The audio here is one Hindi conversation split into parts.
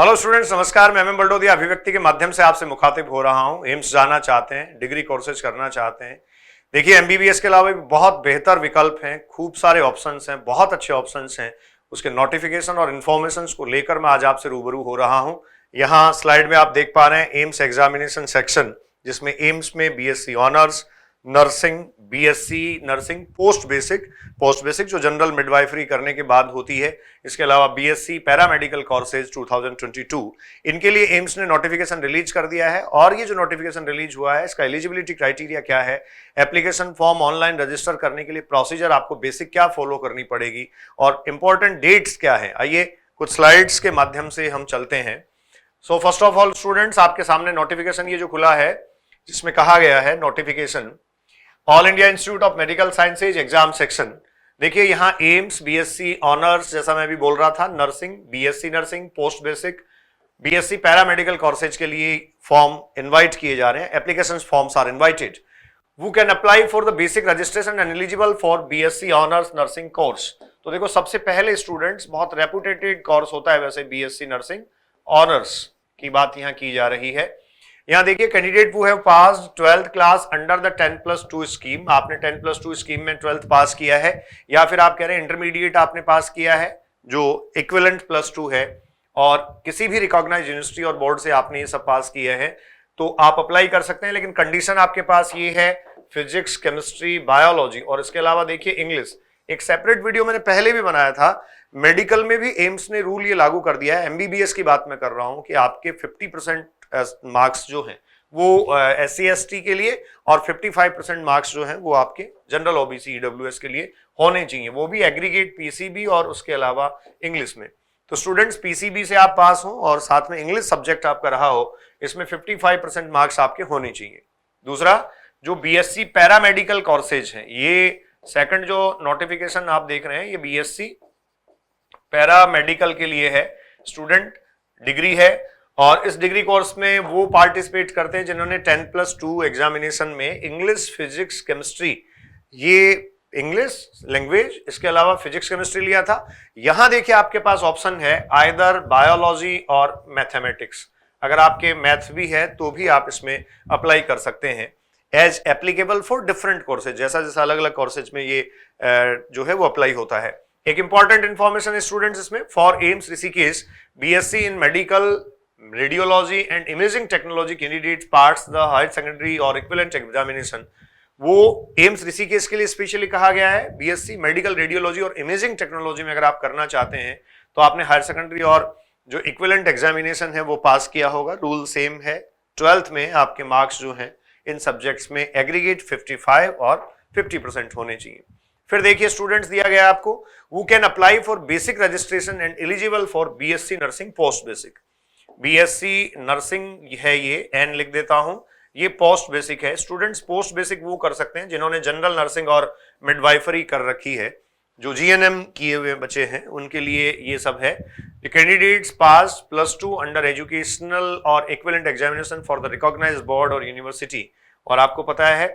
हेलो स्टूडेंट्स, नमस्कार। मैं बल्डोदिया अभिव्यक्ति के माध्यम से आपसे मुखातिब हो रहा हूं। एम्स जाना चाहते हैं, डिग्री कोर्सेज करना चाहते हैं, देखिए एमबीबीएस के अलावा भी बहुत बेहतर विकल्प हैं, खूब सारे ऑप्शंस हैं, बहुत अच्छे ऑप्शंस हैं। उसके नोटिफिकेशन और इन्फॉर्मेशन को लेकर मैं आज आपसे रूबरू हो रहा हूं। यहाँ स्लाइड में आप देख पा रहे हैं एम्स एग्जामिनेशन सेक्शन, जिसमें एम्स में BSc honours nursing, BSc nursing post basic जो जनरल मिडवाइफरी करने के बाद होती है, इसके अलावा बीएससी पैरामेडिकल कोर्सेज 2022, इनके लिए एम्स ने नोटिफिकेशन रिलीज कर दिया है। और ये जो नोटिफिकेशन रिलीज हुआ है, इसका एलिजिबिलिटी क्राइटेरिया क्या है, एप्लीकेशन फॉर्म ऑनलाइन रजिस्टर करने के लिए प्रोसीजर आपको बेसिक क्या फॉलो करनी पड़ेगी और इंपॉर्टेंट डेट्स क्या है, आइए कुछ स्लाइड्स के माध्यम से हम चलते हैं। So first of all students, आपके सामने नोटिफिकेशन ये जो खुला है, जिसमें कहा गया है notification all India institute of medical sciences exam section. देखिए यहाँ एम्स, बीएससी ऑनर्स, जैसा मैं भी बोल रहा था, nursing, BSc nursing post basic, BSc paramedical courses के लिए फॉर्म इनवाइट किए जा रहे हैं। Application forms are invited. Who can apply for the basic registration and eligible for BSc honours nursing course. तो देखो, सबसे पहले स्टूडेंट्स, बहुत रेपुटेटेड कोर्स होता है वैसे बीएससी नर्सिंग ऑनर्स की बात यहाँ की जा रही है। यहाँ देखिए, candidate who have passed 12th class under the 10+2 scheme. आपने 10+2 स्कीम में 12th पास किया है, या फिर आप कह रहे हैं इंटरमीडिएट आपने पास किया है जो इक्विवेलेंट +2 है, और किसी भी रिकॉग्नाइज्ड यूनिवर्सिटी और बोर्ड से आपने ये सब पास किया है, तो आप अप्लाई कर सकते हैं। लेकिन कंडीशन आपके पास ये है, फिजिक्स, केमिस्ट्री, बायोलॉजी, और इसके अलावा देखिए इंग्लिश। एक सेपरेट वीडियो मैंने पहले भी बनाया था। मेडिकल में भी एम्स ने रूल ये लागू कर दिया है, एमबीबीएस की बात मैं कर रहा हूं, कि आपके 50% मार्क्स जो हैं वो SC ST के लिए, और 55% मार्क्स जो हैं वो आपके जनरल ओबीसी EWS के लिए होने चाहिए, वो भी एग्रीगेट पीसीबी और उसके अलावा इंग्लिश में। तो स्टूडेंट्स, पीसीबी से आप पास हो और साथ में इंग्लिश सब्जेक्ट आपका रहा हो, इसमें 55% मार्क्स आपके होने चाहिए। दूसरा, जो बीएससी पैरामेडिकल कोर्सेज हैं, ये सेकंड जो नोटिफिकेशन आप देख रहे हैं, ये बीएससी पैरामेडिकल के लिए है। स्टूडेंट डिग्री है, और इस डिग्री कोर्स में वो पार्टिसिपेट करते हैं जिन्होंने 10+2 एग्जामिनेशन में इंग्लिश, फिजिक्स, केमिस्ट्री, ये इंग्लिश लैंग्वेज, इसके अलावा फिजिक्स, केमिस्ट्री लिया था। यहां देखिए आपके पास ऑप्शन है आइदर बायोलॉजी और मैथमेटिक्स। अगर आपके मैथ भी है तो भी आप इसमें अप्लाई कर सकते हैं, as applicable for different courses. जैसा जैसा अलग अलग कोर्सेज में ये जो है वो अप्लाई होता है। एक इंपॉर्टेंट इंफॉर्मेशन स्टूडेंट्स इसमें, for AIIMS Rishikesh BSc in medical, radiology and imaging technology candidate parts the higher secondary और इक्विवेलेंट एग्जामिनेशन, वो एम्स ऋषिकेश के लिए स्पेशली कहा गया है। बीएससी मेडिकल, रेडियोलॉजी और इमेजिंग टेक्नोलॉजी में अगर आप करना चाहते हैं तो आपने हायर सेकेंडरी और जो इक्विवेलेंट एग्जामिनेशन है वो पास किया होगा। रूल सेम है। 12th में आपके मार्क्स जो हैं इन सब्जेक्ट्स में एग्रीगेट 55 और 50% होने चाहिए। फिर देखिए स्टूडेंट्स, दिया गया आपको, who can apply for basic registration and eligible for BSc nursing post basic. BSc nursing है, ये एन लिख देता हूं, ये पोस्ट बेसिक है। स्टूडेंट्स, पोस्ट बेसिक वो कर सकते हैं जिन्होंने जनरल नर्सिंग और मिडवाइफरी कर रखी है, जो जीएनएम किए हुए बच्चे हैं उनके लिए ये सब है। कैंडिडेट्स पास +2 अंडर एजुकेशनल और equivalent examination for the recognised board और यूनिवर्सिटी। और आपको पता है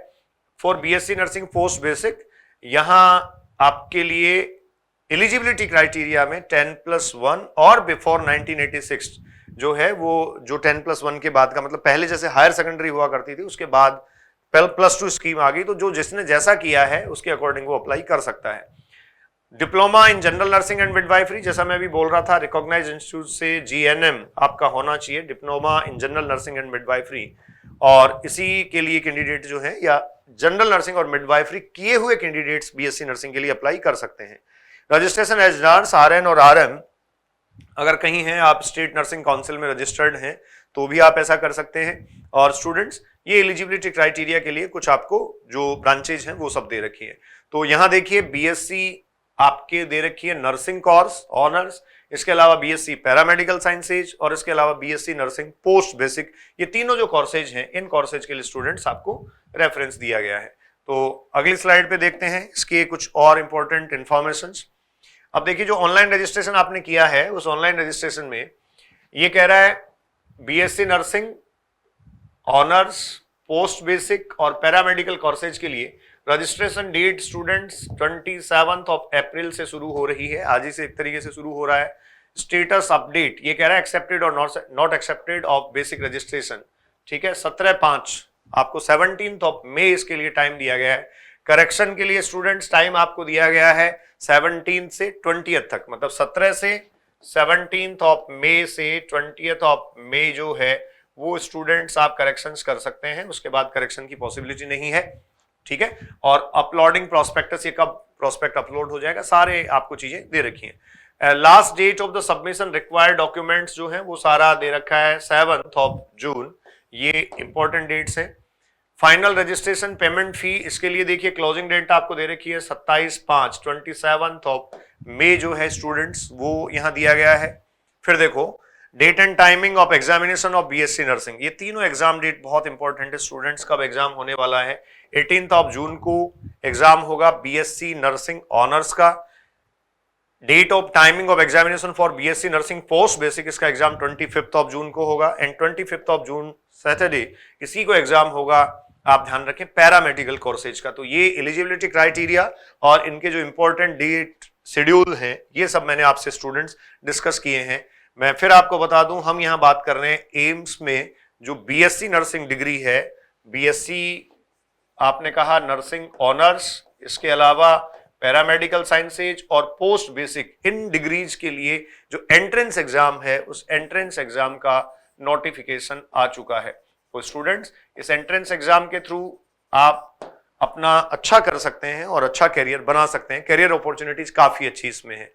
for BSc nursing post basic, यहां आपके लिए एलिजिबिलिटी क्राइटेरिया में 10+1 और बिफोर 1986 जो है, वो जो 10+1 के बाद का मतलब, पहले जैसे हायर सेकेंडरी हुआ करती थी उसके बाद +2 स्कीम आ गई, तो जो जिसने जैसा किया है उसके अकॉर्डिंग वो अप्लाई कर सकता है। Diploma in general nursing and midwifery, जैसा मैं भी बोल रहा था, रिकॉग्नाइज्ड इंस्टीट्यूट से जीएनएम आपका होना चाहिए, diploma in general nursing and midwifery. और इसी के लिए कैंडिडेट जो है, या जनरल नर्सिंग और मिडवाइफरी किए हुए कैंडिडेट्स बीएससी नर्सिंग के लिए अप्लाई कर सकते हैं। रजिस्ट्रेशन एज नर्स, आरएन और आरएम, अगर कहीं हैं आप स्टेट नर्सिंग काउंसिल में रजिस्टर्ड हैं तो भी आप ऐसा कर सकते हैं। और स्टूडेंट्स, ये एलिजिबिलिटी क्राइटेरिया के लिए कुछ आपको जो ब्रांचेज हैं वो सब दे रखी है। तो यहां देखिए, बीएससी आपके दे रखी है नर्सिंग कोर्स ऑनर्स, इसके अलावा बीएससी पैरामेडिकल साइंसेज, और इसके अलावा बीएससी नर्सिंग पोस्ट बेसिक। ये तीनों जो कोर्सेज हैं, इन कोर्सेज के लिए स्टूडेंट्स आपको रेफरेंस दिया गया है। तो अगली स्लाइड पे देखते हैं इसके कुछ और इंपॉर्टेंट इंफॉर्मेशन। अब देखिए, जो ऑनलाइन रजिस्ट्रेशन आपने किया है, उस ऑनलाइन रजिस्ट्रेशन में ये कह रहा है BSc nursing honours post basic और पैरामेडिकल कोर्सेज के लिए रजिस्ट्रेशन डेट स्टूडेंट्स 27 अप्रैल से शुरू हो रही है, आज ही से एक तरीके से शुरू हो रहा है। स्टेटस अपडेट, ये कह रहा है एक्सेप्टेड और not accepted of basic registration, ठीक है। 17/5 आपको 17th ऑफ मई इसके लिए टाइम दिया गया है। करेक्शन के लिए स्टूडेंट्स टाइम आपको दिया गया है 17 से 20 तक, मतलब 17 से 17th ऑफ मई से 20th ऑफ मई जो है वो स्टूडेंट्स आप करेक्शंस कर सकते हैं, उसके बाद करेक्शन की पॉसिबिलिटी नहीं है, ठीक है। और अपलोडिंग प्रोस्पेक्टस, ये कब प्रोस्पेक्ट अपलोड हो जाएगा, सारे आपको चीजें दे रखी हैं। Last date of the submission required documents जो है वो सारा दे रखा है 7th ऑफ जून, ये इंपॉर्टेंट डेट्स हैं। फाइनल रजिस्ट्रेशन पेमेंट फी, इसके लिए देखिए क्लोजिंग डेट आपको दे रखी है 27/5, 27th ऑफ मई जो है स्टूडेंट्स वो यहां दिया गया है। फिर देखो date and timing of examination of BSc nursing, ये तीनों एग्जाम डेट बहुत इंपॉर्टेंट है स्टूडेंट्स, कब एग्जाम होने वाला है। 18th ऑफ जून को एग्जाम होगा बीएससी नर्सिंग ऑनर्स का। Date of timing of examination for BSc nursing post basic, इसका एग्जाम 25th ऑफ जून को होगा। And 25th of June Saturday इसी को एग्जाम होगा, आप ध्यान रखें, पैरामेडिकल कोर्सेज का। तो ये एलिजिबिलिटी क्राइटेरिया और इनके जो इंपॉर्टेंट डेट शेड्यूल हैं ये सब मैंने आपसे स्टूडेंट्स डिस्कस किए हैं। मैं फिर आपको बता दूं, हम यहां बात कर रहे हैं एम्स में जो बीएससी नर्सिंग डिग्री है, बीएससी आपने कहा नर्सिंग ऑनर्स, इसके अलावा पैरामेडिकल साइंसेज और पोस्ट बेसिक, इन डिग्रीज के लिए जो एंट्रेंस एग्जाम है उस एंट्रेंस एग्जाम का नोटिफिकेशन आ चुका है। तो स्टूडेंट्स इस एंट्रेंस एग्जाम के थ्रू आप अपना अच्छा कर सकते हैं और अच्छा करियर बना सकते हैं। करियर अपॉर्चुनिटीज काफी अच्छी इसमें है।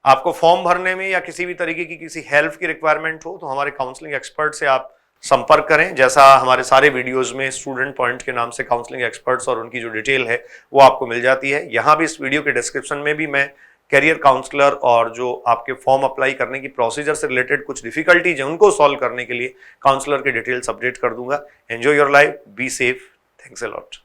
आपको फॉर्म भरने में या किसी भी तरीके की किसी हेल्प की रिक्वायरमेंट हो तो हमारे काउंसलिंग एक्सपर्ट से आप संपर्क करें। जैसा हमारे सारे वीडियोस में स्टूडेंट पॉइंट के नाम से काउंसलिंग एक्सपर्ट्स और उनकी जो डिटेल है वो आपको मिल जाती है। यहाँ भी इस वीडियो के डिस्क्रिप्शन में भी मैं करियर काउंसलर और जो आपके फॉर्म अप्लाई करने की प्रोसीजर से रिलेटेड कुछ डिफिकल्टीज है उनको सॉल्व करने के लिए काउंसलर के डिटेल्स अपडेट कर दूंगा। Enjoy your life, be safe, thanks a lot.